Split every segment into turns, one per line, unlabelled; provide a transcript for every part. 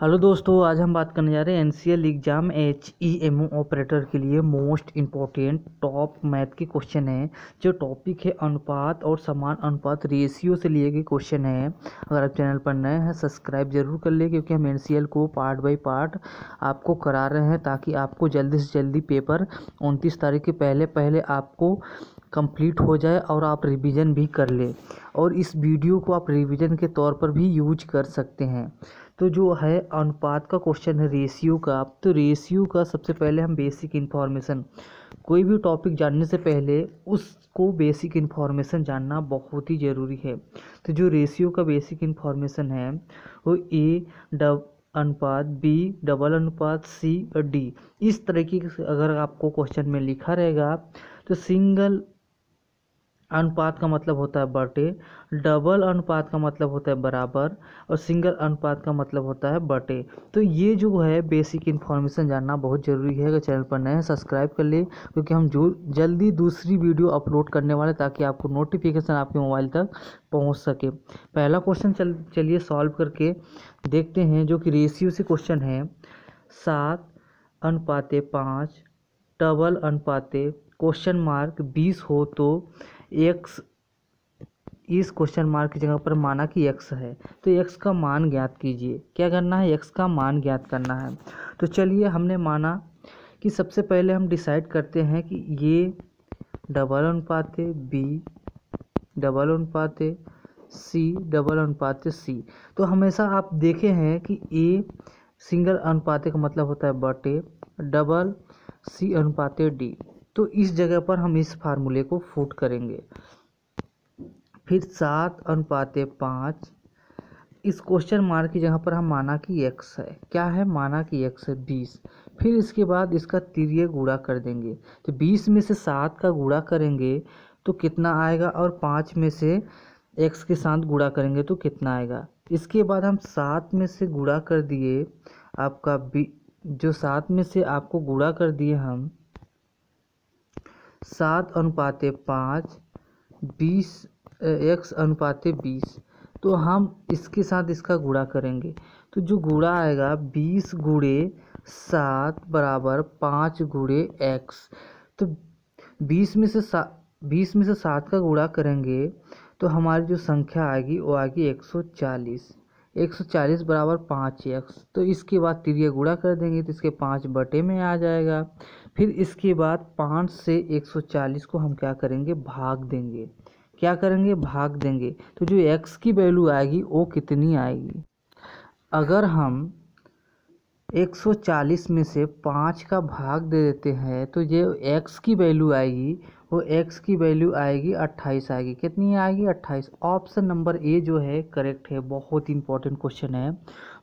Hello दोस्तों, आज हम बात करने जा रहे हैं एनसीएल एग्जाम HEMO ऑपरेटर के लिए मोस्ट इम्पोर्टेंट टॉप मैथ के क्वेश्चन है। जो टॉपिक है अनुपात और समान अनुपात रेशियो से लिए गए क्वेश्चन है। अगर आप चैनल पर नए हैं सब्सक्राइब जरूर कर ले, क्योंकि हम एनसीएल को पार्ट बाय पार्ट आपको करा रहे हैं ताकि आपको जल्दी से जल्दी पेपर 29 तारीख के पहले पहले आपको कंप्लीट हो जाए और आप रिवीजन भी कर ले। और इस वीडियो को आप रिवीजन के तौर पर भी यूज कर सकते हैं। तो जो है अनुपात का क्वेश्चन है रेशियो का। तो रेशियो का सबसे पहले हम बेसिक इन्फॉर्मेशन, कोई भी टॉपिक जानने से पहले उसको बेसिक इन्फॉर्मेशन जानना बहुत ही ज़रूरी है। तो जो रेशियो का बेसिक इन्फॉर्मेशन है वो अनुपात B डबल अनुपात C और D, इस तरीके से अगर आपको क्वेश्चन में लिखा रहेगा तो सिंगल अनुपात का मतलब होता है बटे, डबल अनुपात का मतलब होता है बराबर और सिंगल अनुपात का मतलब होता है बटे। तो ये जो है बेसिक इन्फॉर्मेशन जानना बहुत ज़रूरी है। अगर चैनल पर नए हैं सब्सक्राइब कर ले, क्योंकि हम जो जल्दी दूसरी वीडियो अपलोड करने वाले ताकि आपको नोटिफिकेशन आपके मोबाइल तक पहुंच सके। पहला क्वेश्चन चलिए सॉल्व करके देखते हैं, जो कि रेशियो से क्वेश्चन है। 7:5 डबल अनुपाते क्वेश्चन मार्क 20 हो तो x, इस क्वेश्चन मार्क की जगह पर माना कि x है तो x का मान ज्ञात कीजिए। क्या करना है? x का मान ज्ञात करना है। तो चलिए हमने माना कि सबसे पहले हम डिसाइड करते हैं कि ये डबल अनुपाते B डबल अनुपाते C डबल अनुपाते C। तो हमेशा आप देखे हैं कि A सिंगल अनुपाते का मतलब होता है बटे, डबल C अनुपाते D। तो इस जगह पर हम इस फार्मूले को फुट करेंगे। फिर 7:5, इस क्वेश्चन मार्क की जगह पर हम माना कि x है। क्या है? माना कि x है 20। फिर इसके बाद इसका तिर्यक गुणा कर देंगे। तो 20 में से 7 का गुणा करेंगे तो कितना आएगा, और 5 में से x के साथ गुणा करेंगे तो कितना आएगा। इसके बाद हम 7 में से गुणा कर दिए आपका जो 7 में से आपको गुणा कर दिए हम 7:5 x अनुपाते 20। तो हम इसके साथ इसका गुणा करेंगे तो जो गुणा आएगा 20 गुणे 7 बराबर 5 गुणे x। तो 20 में से 7 का गुणा करेंगे तो हमारी जो संख्या आएगी वो आएगी 140। 140 बराबर 5x। तो इसके बाद तिर्यक गुणा कर देंगे तो इसके 5 बटे में आ जाएगा। फिर इसके बाद 5 से 140 को हम क्या करेंगे? भाग देंगे। क्या करेंगे? भाग देंगे। तो जो x की वैल्यू आएगी वो कितनी आएगी? अगर हम 140 में से 5 का भाग दे देते हैं तो ये x की वैल्यू आएगी, वो x की वैल्यू आएगी 28 आएगी। कितनी आएगी? 28। ऑप्शन नंबर ए जो है करेक्ट है। बहुत इंपॉर्टेंट क्वेश्चन है।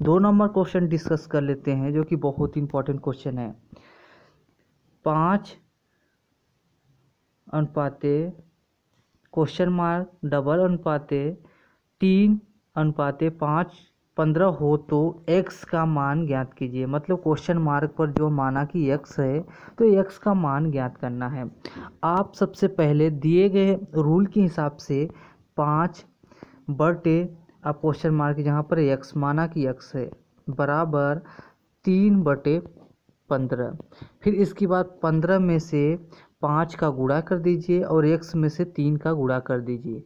2 नंबर क्वेश्चन डिस्कस कर लेते हैं, जो कि बहुत इंपॉर्टेंट क्वेश्चन है। 5:5 क्वेश्चन मार्क डबल अनुपाते 3:5 15 हो तो x का मान ज्ञात कीजिए। मतलब क्वेश्चन मार्क पर जो माना कि x है तो x का मान ज्ञात करना है। आप सबसे पहले दिए गए रूल के हिसाब से 5 बटे, आप क्वेश्चन मार्क जहाँ पर x माना कि x है बराबर 3/15। फिर इसके बाद 15 में से 5 का गुणा कर दीजिए और x में से 3 का गुणा कर दीजिए।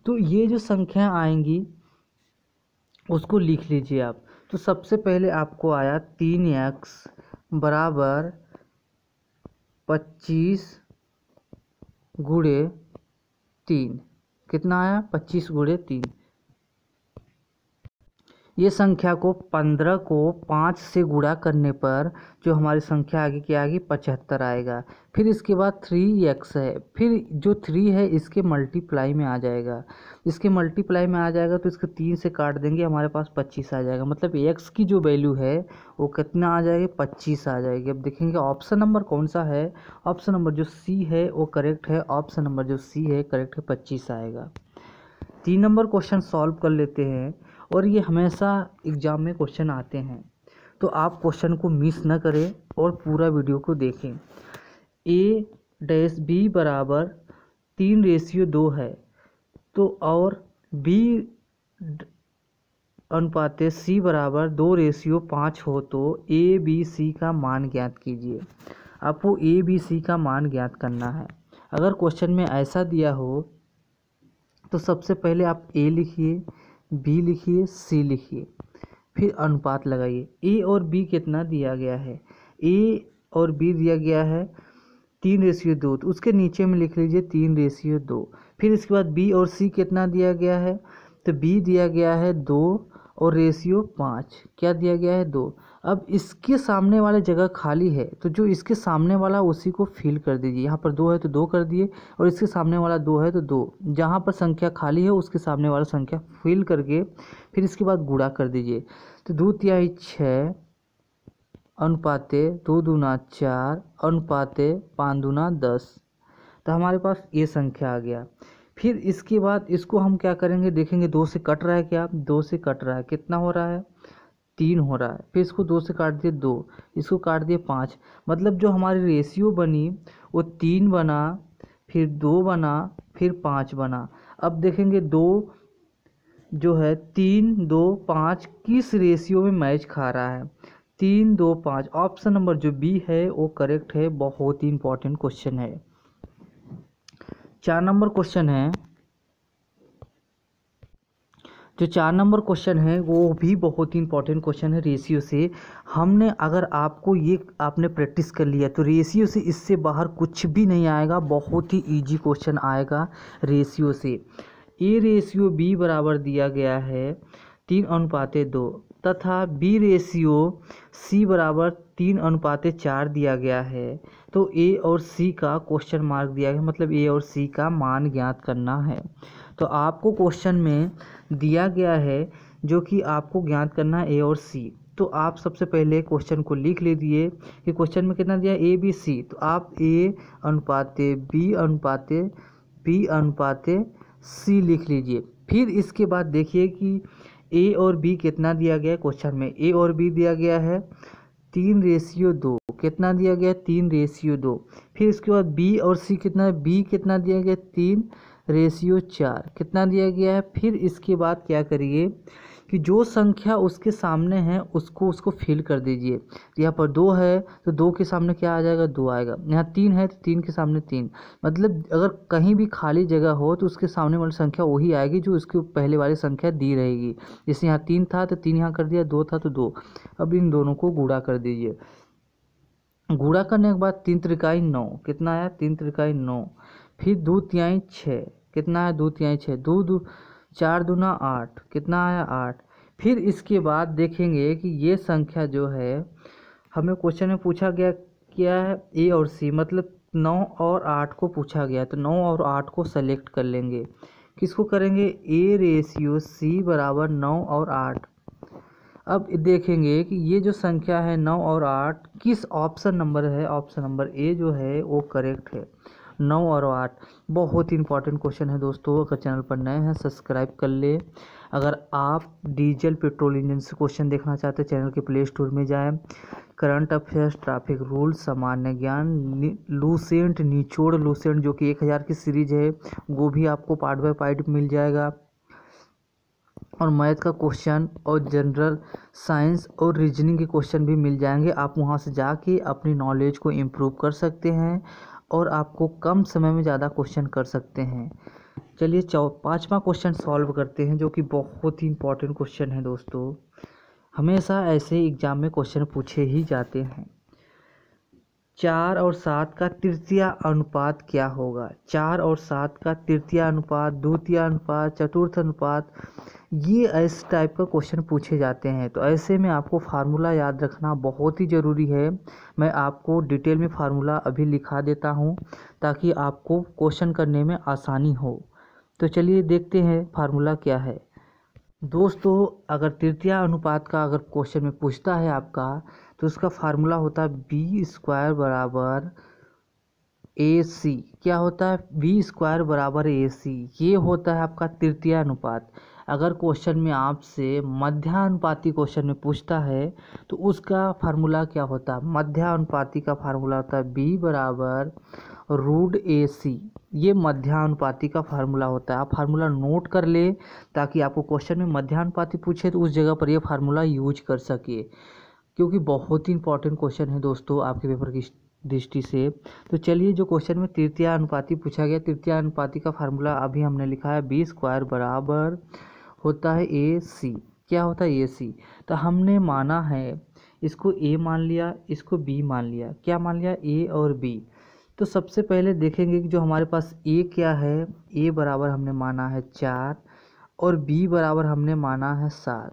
तो ये जो संख्या आएंगी उसको लिख लीजिए आप। तो सबसे पहले आपको आया 3x बराबर 25 गुणे 3। कितना आया? 25 गुणे 3। ये संख्या को 15 को 5 से गुणा करने पर जो हमारी संख्या आगे क्या आएगी? 75 आएगा। फिर इसके बाद 3x है, फिर जो 3 है इसके मल्टीप्लाई में आ जाएगा। इसके मल्टीप्लाई में आ जाएगा तो इसको 3 से काट देंगे, हमारे पास 25 आ जाएगा। मतलब x की जो वैल्यू है वो कितना आ जाएगी? 25 आ जाएगी। अब देखेंगे ऑप्शन नंबर कौन सा है। ऑप्शन नंबर जो C है वो करेक्ट है। ऑप्शन नंबर जो C है करेक्ट है, 25 आएगा। 3 नंबर क्वेश्चन सॉल्व कर लेते हैं, और ये हमेशा एग्जाम में क्वेश्चन आते हैं तो आप क्वेश्चन को मिस न करें और पूरा वीडियो को देखें। A-B बराबर 3:2 है तो, और B अनुपात सी बराबर 2:5 हो तो ए बी सी का मान ज्ञात कीजिए। आपको ए बी सी का मान ज्ञात करना है। अगर क्वेश्चन में ऐसा दिया हो तो सबसे पहले आप ए लिखिए, बी लिखिए, सी लिखिए, फिर अनुपात लगाइए। ए और बी कितना दिया गया है, ए और बी दिया गया है 3:2, तो उसके नीचे में लिख लीजिए 3:2। फिर इसके बाद बी और सी कितना दिया गया है, तो बी दिया गया है 2 और रेशियो 5, क्या दिया गया है 2। अब इसके सामने वाले जगह खाली है तो जो इसके सामने वाला उसी को फिल कर दीजिए। यहाँ पर 2 है तो 2 कर दिए, और इसके सामने वाला 2 है तो 2, जहाँ पर संख्या खाली है उसके सामने वाला संख्या फिल करके फिर इसके बाद गुणा कर दीजिए। तो 2/3 अनुपाते 2×4 अनुपाते 5×10, तो हमारे पास ये संख्या आ गया। फिर इसके बाद इसको हम क्या करेंगे, देखेंगे 2 से कट रहा है क्या, 2 से कट रहा है, कितना हो रहा है 3 हो रहा है। फिर इसको 2 से काट दिए 2, इसको काट दिए 5, मतलब जो हमारी रेशियो बनी वो 3 बना, फिर 2 बना, फिर 5 बना। अब देखेंगे 2 जो है 3, 2, 5 किस रेशियो में मैच खा रहा है, 3, 2, 5। ऑप्शन नंबर जो बी है वो करेक्ट है। बहुत ही इंपॉर्टेंट क्वेश्चन है। 4 नंबर क्वेश्चन है, जो 4 नंबर क्वेश्चन है वो भी बहुत ही इंपॉर्टेंट क्वेश्चन है रेशियो से। हमने अगर आपको ये आपने प्रैक्टिस कर लिया तो रेशियो से इससे बाहर कुछ भी नहीं आएगा। बहुत ही इजी क्वेश्चन आएगा रेशियो से। ए रेशियो बी बराबर दिया गया है 3:2 तथा बी रेशियो सी बराबर 3:4 दिया गया है। तो ए और सी का क्वेश्चन मार्क दिया गया, मतलब ए और सी का मान ज्ञात करना है। तो आपको क्वेश्चन में दिया गया है जो कि आपको ज्ञात करना है ए और सी। तो आप सबसे पहले क्वेश्चन को लिख लीजिए कि क्वेश्चन में कितना दिया ए बी सी, तो आप ए अनुपाते बी अनुपाते सी लिख लीजिए। फिर इसके बाद देखिए कि ए और बी कितना दिया गया है क्वेश्चन में, ए और बी दिया गया है 3:2, कितना दिया गया 3:2। फिर इसके बाद बी और सी कितना है, बी कितना दिया गया 3:4, कितना दिया गया है। फिर इसके बाद क्या करिए कि जो संख्या उसके सामने है उसको फिल कर दीजिए। यहाँ पर 2 है तो 2 के सामने क्या आ जाएगा 2 आएगा। यहाँ 3 है तो 3 के सामने 3, मतलब अगर कहीं भी खाली जगह हो तो उसके सामने वाली संख्या वही आएगी जो उसकी पहले वाली संख्या दी रहेगी। जैसे यहाँ 3 था तो 3 यहाँ कर दिया, 2 था तो 2। अब इन दोनों को गुणा कर दीजिए। गुणा करने के बाद 3×3 9, कितना आया 3×3 9। फिर 2×3 6, कितना है 2×3 6, 4×2 8, कितना आया 8। फिर इसके बाद देखेंगे कि ये संख्या जो है हमें क्वेश्चन में पूछा गया क्या है ए और सी, मतलब 9 और 8 को पूछा गया, तो 9 और 8 को सेलेक्ट कर लेंगे। किसको करेंगे, ए रेशियो सी बराबर 9 और 8। अब देखेंगे कि ये जो संख्या है 9 और 8 किस ऑप्शन नंबर है, ऑप्शन नंबर ए जो है वो करेक्ट है। 9 और 8 बहुत ही इंपॉर्टेंट क्वेश्चन है दोस्तों। अगर चैनल पर नए हैं सब्सक्राइब कर ले। अगर आप डीजल पेट्रोल इंजन से क्वेश्चन देखना चाहते हैं चैनल के प्ले स्टोर में जाएं। करंट अफेयर्स, ट्रैफिक रूल, सामान्य ज्ञान, लूसेंट, निचोड़ लूसेंट जो कि 1000 की सीरीज है वो भी आपको पार्ट बाय पार्ट मिल जाएगा। और मैथ का क्वेश्चन और जनरल साइंस और रीजनिंग के क्वेश्चन भी मिल जाएंगे। आप वहां से जाके अपनी नॉलेज को इम्प्रूव कर सकते हैं और आपको कम समय में ज़्यादा क्वेश्चन कर सकते हैं। चलिए 5वां क्वेश्चन सॉल्व करते हैं जो कि बहुत ही इंपॉर्टेंट क्वेश्चन है दोस्तों। हमेशा ऐसे एग्जाम में क्वेश्चन पूछे ही जाते हैं। 4 और 7 का तृतीय अनुपात क्या होगा। 4 और 7 का तृतीय अनुपात, द्वितीय अनुपात, चतुर्थ अनुपात, ये इस टाइप का क्वेश्चन पूछे जाते हैं। तो ऐसे में आपको फार्मूला याद रखना बहुत ही ज़रूरी है। मैं आपको डिटेल में फार्मूला अभी लिखा देता हूँ ताकि आपको क्वेश्चन करने में आसानी हो। तो चलिए देखते हैं फार्मूला क्या है दोस्तों। अगर तृतीय अनुपात का अगर क्वेश्चन में पूछता है आपका तो उसका फार्मूला होता है b² बराबर AC। क्या होता है b² बराबर AC, ये होता है आपका तृतीय अनुपात। अगर क्वेश्चन में आपसे मध्यानुपाती क्वेश्चन में पूछता है तो उसका फार्मूला क्या होता है, मध्यानुपाती का फार्मूला होता है b बराबर √AC। ये मध्यानुपाती का फार्मूला होता है। आप फार्मूला नोट कर ले ताकि आपको क्वेश्चन में मध्यानुपाती पूछे तो उस जगह पर ये फार्मूला यूज कर सके, क्योंकि बहुत ही इंपॉर्टेंट क्वेश्चन है दोस्तों आपके पेपर की दृष्टि से। तो चलिए, जो क्वेश्चन में तृतीय अनुपाती पूछा गया, तृतीय अनुपाती का फार्मूला अभी हमने लिखा है बी स्क्वायर बराबर होता है ए सी। क्या होता है ए सी? तो हमने माना है, इसको ए मान लिया, इसको बी मान लिया। क्या मान लिया? ए और बी। तो सबसे पहले देखेंगे कि जो हमारे पास ए क्या है, ए बराबर हमने माना है 4 और बी बराबर हमने माना है 7।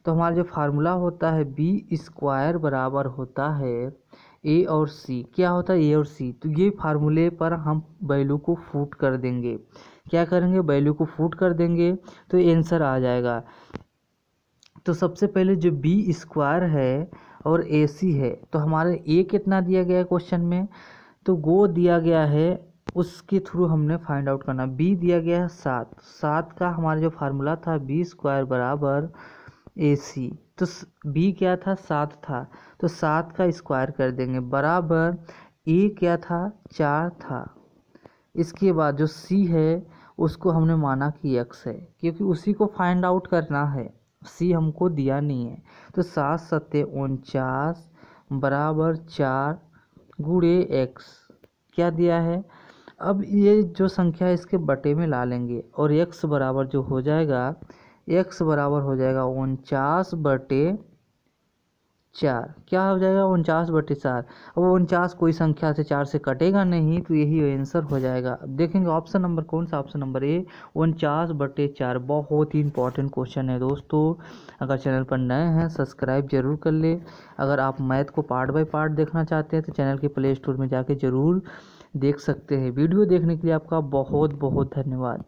तो हमारा जो फार्मूला होता है बी स्क्वायर बराबर होता है ए और सी। क्या होता है? ए और सी। तो ये फार्मूले पर हम वैल्यू को फुट कर देंगे। क्या करेंगे? वैल्यू को फुट कर देंगे तो आंसर आ जाएगा। तो सबसे पहले जो बी स्क्वायर है और ए सी है, तो हमारे ए कितना दिया गया है क्वेश्चन में, तो वो दिया गया है, उसके थ्रू हमने फाइंड आउट करना। बी दिया गया है 7 का हमारा जो फार्मूला था बी स्क्वायर बराबर ए सी। तो बी क्या था? 7 था, तो 7 का स्क्वायर कर देंगे बराबर ए क्या था? 4 था। इसके बाद जो सी है उसको हमने माना कि एक्स है, क्योंकि उसी को फाइंड आउट करना है, सी हमको दिया नहीं है। तो 7 सत्ते 49 बराबर 4 गुणे एक्स। क्या दिया है? अब ये जो संख्या है इसके बटे में ला लेंगे और एक्स बराबर जो हो जाएगा, एक्स बराबर हो जाएगा 49/4। क्या हो जाएगा? 49/4। अब 49 कोई संख्या से 4 से कटेगा नहीं, तो यही आंसर हो जाएगा। अब देखेंगे ऑप्शन नंबर कौन सा, ऑप्शन नंबर ए 49/4। बहुत ही इंपॉर्टेंट क्वेश्चन है दोस्तों। अगर चैनल पर नए हैं सब्सक्राइब जरूर कर ले। अगर आप मैथ को पार्ट बाय पार्ट देखना चाहते हैं तो चैनल के प्ले स्टोर में जाके ज़रूर देख सकते हैं। वीडियो देखने के लिए आपका बहुत बहुत धन्यवाद।